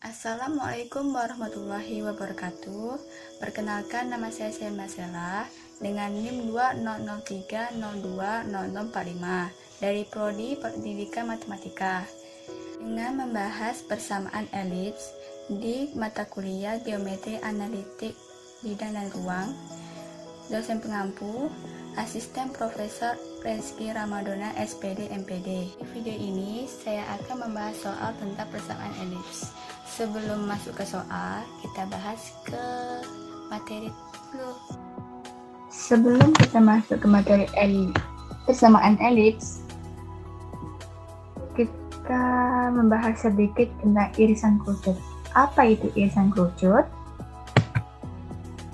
Assalamualaikum warahmatullahi wabarakatuh. Perkenalkan, nama saya Selma Sela dengan NIM 2003020045 dari Prodi Pendidikan Matematika dengan membahas persamaan elips di mata kuliah Geometri Analitik Bidang dan Ruang. Dosen pengampu Asisten Profesor Reski Ramadona SPD MPD. Di video ini saya akan membahas soal tentang persamaan elips. Sebelum masuk ke soal, kita bahas ke materi dulu. Sebelum kita masuk ke materi persamaan elips, kita membahas sedikit tentang irisan kerucut. Apa itu irisan kerucut?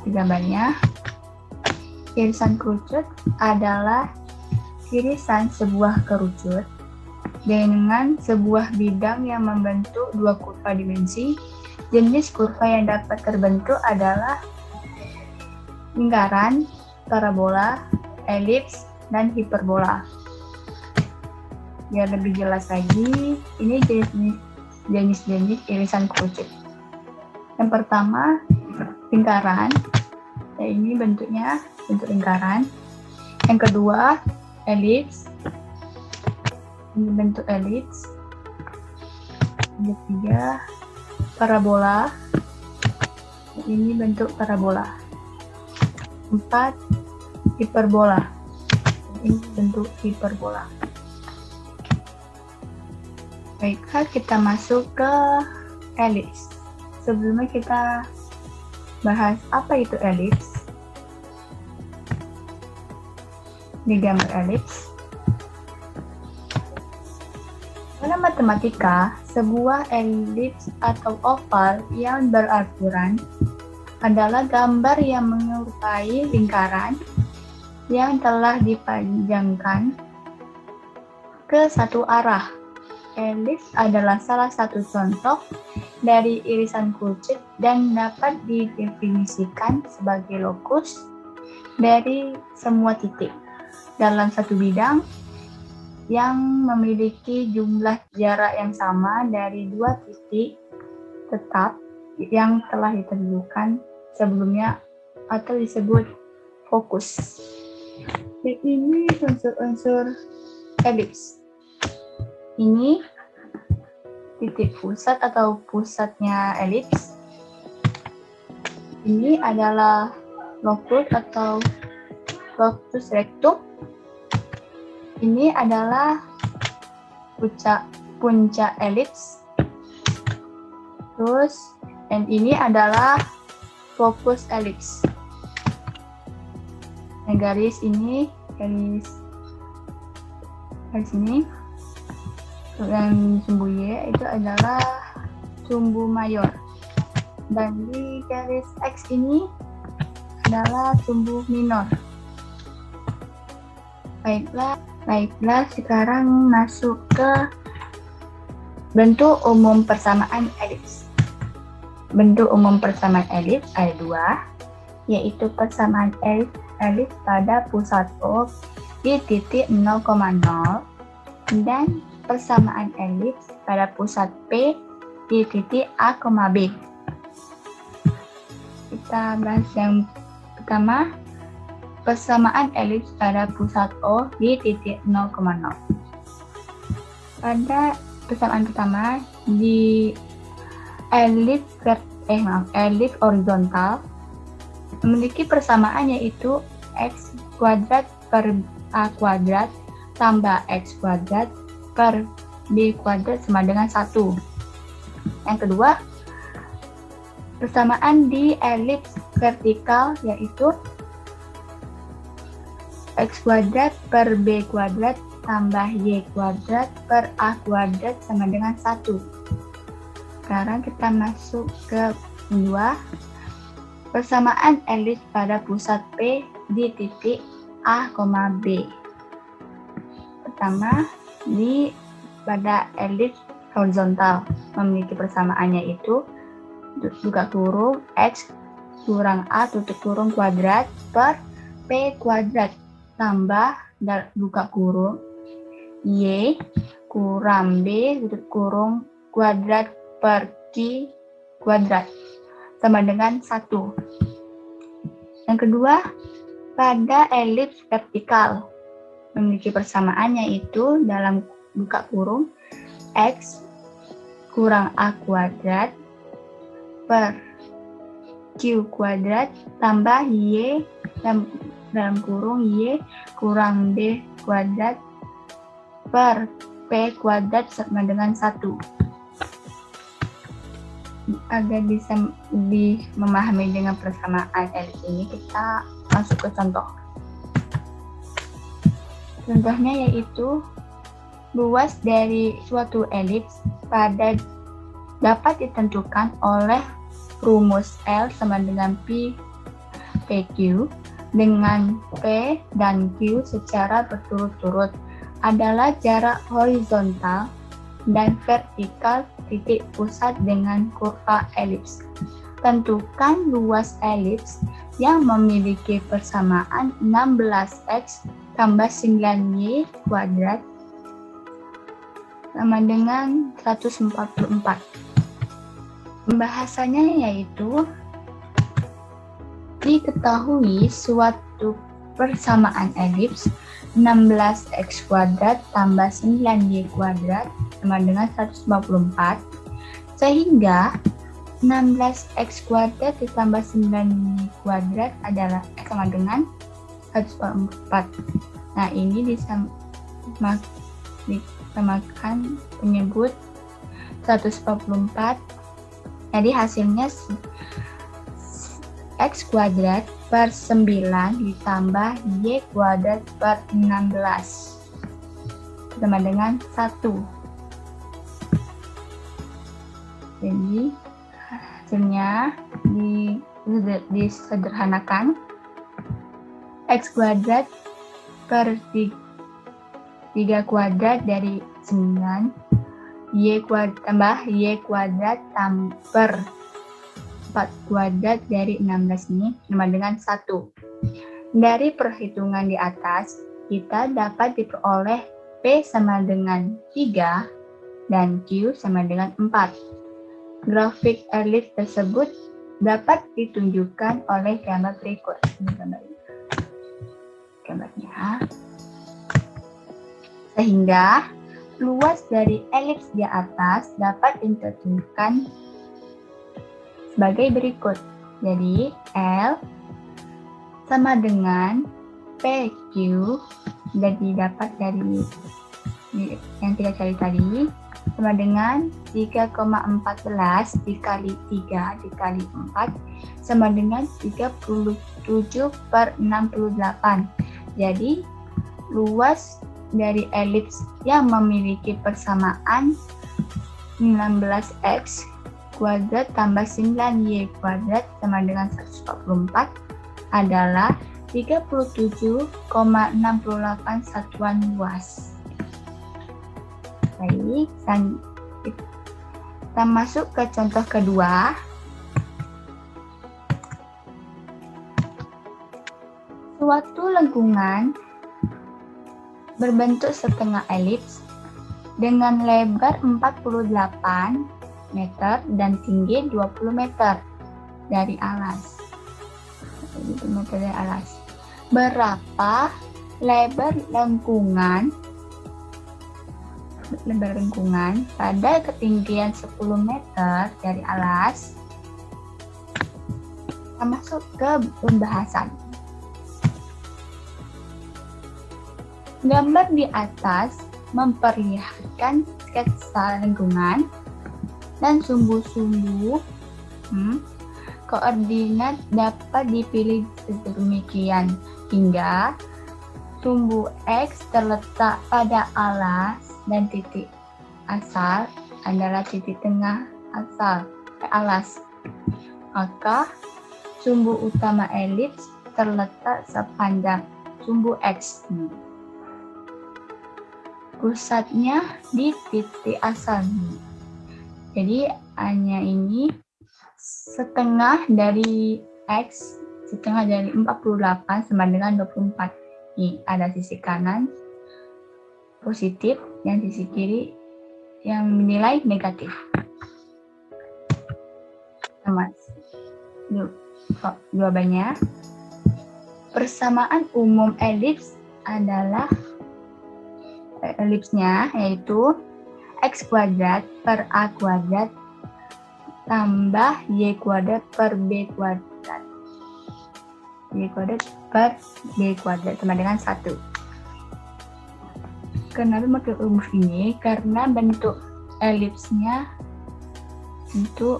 Di gambarnya, irisan kerucut adalah irisan sebuah kerucut dengan sebuah bidang yang membentuk dua kurva dimensi. Jenis kurva yang dapat terbentuk adalah lingkaran, parabola, elips, dan hiperbola. Biar lebih jelas lagi, ini jenis-jenis irisan kerucut. Yang pertama, lingkaran. Ya, ini bentuknya bentuk lingkaran. Yang kedua, elips. Ini bentuk elips. Yang ketiga, parabola. Ini bentuk parabola. 4, hiperbola. Ini bentuk hiperbola. Baiklah, kita masuk ke elips. Sebelumnya kita bahas apa itu elips. Di gambar elips, dalam matematika, sebuah elips atau oval yang beraturan adalah gambar yang menyerupai lingkaran yang telah dipanjangkan ke satu arah. Elips adalah salah satu contoh dari irisan kerucut dan dapat didefinisikan sebagai lokus dari semua titik dalam satu bidang yang memiliki jumlah jarak yang sama dari dua titik tetap yang telah ditentukan sebelumnya atau disebut fokus. Dan ini unsur-unsur elips. Ini titik pusat atau pusatnya elips. Ini adalah locus atau locus rectum. Ini adalah puncak elips. Terus, dan ini adalah fokus elips. Nah, garis ini, garis ini, yang sumbu Y itu adalah sumbu mayor. Dan di garis X ini adalah sumbu minor. Baiklah, sekarang masuk ke bentuk umum persamaan elips. Bentuk umum persamaan elips ada dua, yaitu persamaan elips pada pusat O di titik 0,0 dan persamaan elips pada pusat P di titik A, B. Kita bahas yang pertama, persamaan elips pada pusat O di titik 0,0. Pada persamaan pertama, di elips horizontal memiliki persamaan yaitu x kuadrat per a kuadrat tambah x kuadrat per b kuadrat sama dengan 1. Yang kedua, persamaan di elips vertikal yaitu x kuadrat per b kuadrat tambah y kuadrat per a kuadrat sama dengan 1. Sekarang kita masuk ke kedua, persamaan elips pada pusat P di titik A, B. Pertama, pada elips horizontal memiliki persamaannya itu buka kurung x kurang a tutup kurung kuadrat per p kuadrat tambah buka kurung y kurang b tutup kurung kuadrat per Q kuadrat sama dengan 1. Yang kedua, pada elips vertikal memiliki persamaan, yaitu dalam buka kurung X kurang A kuadrat per Q kuadrat tambah Y dalam kurung Y kurang D kuadrat per P kuadrat sama dengan 1. Agar bisa memahami dengan persamaan elips ini, kita masuk ke contoh. Contohnya yaitu luas dari suatu elips dapat ditentukan oleh rumus L sama dengan Pi PQ, dengan P dan Q secara berturut-turut adalah jarak horizontal dan vertikal titik pusat dengan kurva elips. Tentukan luas elips yang memiliki persamaan 16x tambah 9y kuadrat sama dengan 144. Pembahasannya yaitu diketahui suatu persamaan elips 16x kuadrat tambah 9y kuadrat sama dengan 154, sehingga 16x kuadrat ditambah 9y kuadrat adalah sama dengan 144. Nah, ini disamakan penyebut 144. Jadi hasilnya x kuadrat per 9 ditambah y kuadrat per 16 sama dengan 1. Jadi hasilnya disederhanakan, x kuadrat per 3 kuadrat dari 9, y kuadrat tambah y kuadrat per 4 kuadrat dari 16 ini sama dengan 1. Dari perhitungan di atas, kita dapat diperoleh P sama dengan 3 dan Q sama dengan 4. Grafik elips tersebut dapat ditunjukkan oleh gambar berikut. Gambarnya. Sehingga luas dari elips di atas dapat ditentukan sebagai berikut. Jadi L sama dengan PQ, jadi dapat dari yang kita cari tadi, sama dengan 3,14 dikali 3 dikali 4 sama dengan 37 per 68. Jadi luas dari elips yang memiliki persamaan 16x kuadrat tambah 9y kuadrat sama dengan 144 adalah 37,68 satuan luas. Baik, kita masuk ke contoh kedua. Suatu lengkungan berbentuk setengah elips dengan lebar 48 meter dan tinggi 20 meter dari alas. Berapa lebar lengkungan pada ketinggian 10 meter dari alas? Kita masuk ke pembahasan. Gambar di atas memperlihatkan sketsa lengkungan dan sumbu-sumbu koordinat dapat dipilih sedemikian hingga sumbu X terletak pada alas dan titik asal adalah titik tengah alas. Maka sumbu utama elips terletak sepanjang sumbu X. Pusatnya di titik asal. Jadi hanya ini setengah dari X, setengah dari 48 sama dengan 24. Ini ada sisi kanan positif dan sisi kiri yang menilai negatif. Mas. Jawabannya, persamaan umum elips adalah elipsnya yaitu x kuadrat per a kuadrat tambah y kuadrat per b kuadrat. Y kuadrat per b kuadrat sama dengan 1. Kenapa pakai rumus ini? Karena bentuk elipsnya bentuk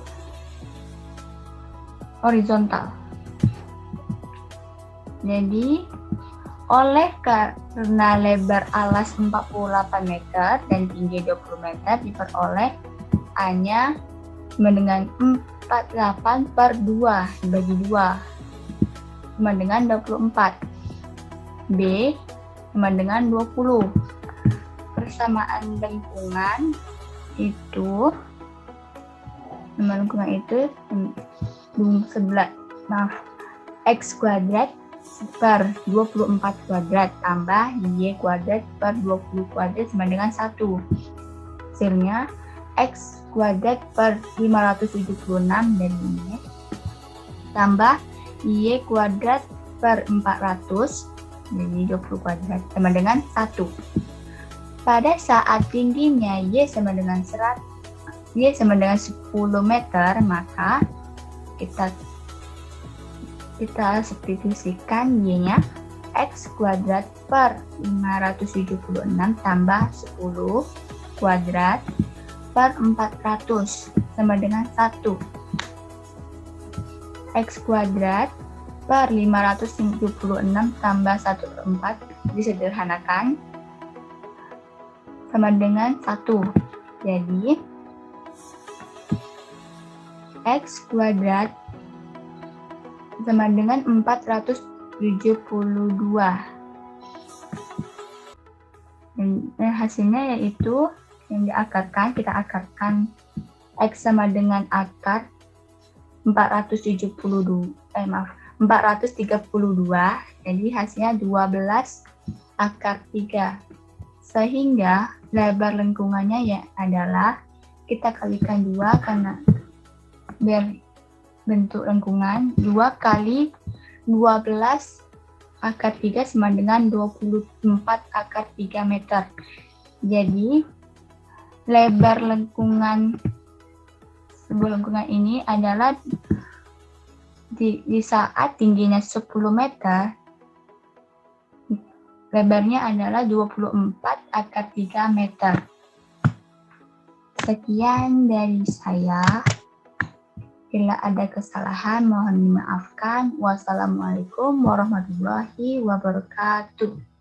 horizontal. Jadi, karena lebar alas 48 meter dan tinggi 20 meter diperoleh A-nya sama dengan 48 per 2 dibagi 2 sama dengan 24. B sama dengan 20. Persamaan lengkungan itu x kuadrat per 24 kuadrat tambah y kuadrat per 20 kuadrat sama dengan 1. Hasilnya x kuadrat per 576 dan ini tambah y kuadrat per 400 jadi 20 kuadrat sama dengan 1. Pada saat tingginya y sama dengan 10 meter, maka kita substitusikan y-nya x kuadrat per 576 tambah 10 kuadrat per 400 sama dengan 1. X kuadrat per 576 tambah 1/4 disederhanakan sama dengan 1. Jadi, x kuadrat sama dengan 472. Dan hasilnya yaitu yang kita akarkan x sama dengan akar 432. Jadi hasilnya 12 akar 3. Sehingga lebar lengkungannya adalah kita kalikan 2 karena biar bentuk lengkungan 2 kali 12 akar 3 sama dengan 24 akar 3 meter. Jadi lebar lengkungan sebuah lengkungan ini adalah di saat tingginya 10 meter, lebarnya adalah 24 akar 3 meter. Sekian dari saya. Bila ada kesalahan mohon dimaafkan. Wassalamualaikum warahmatullahi wabarakatuh.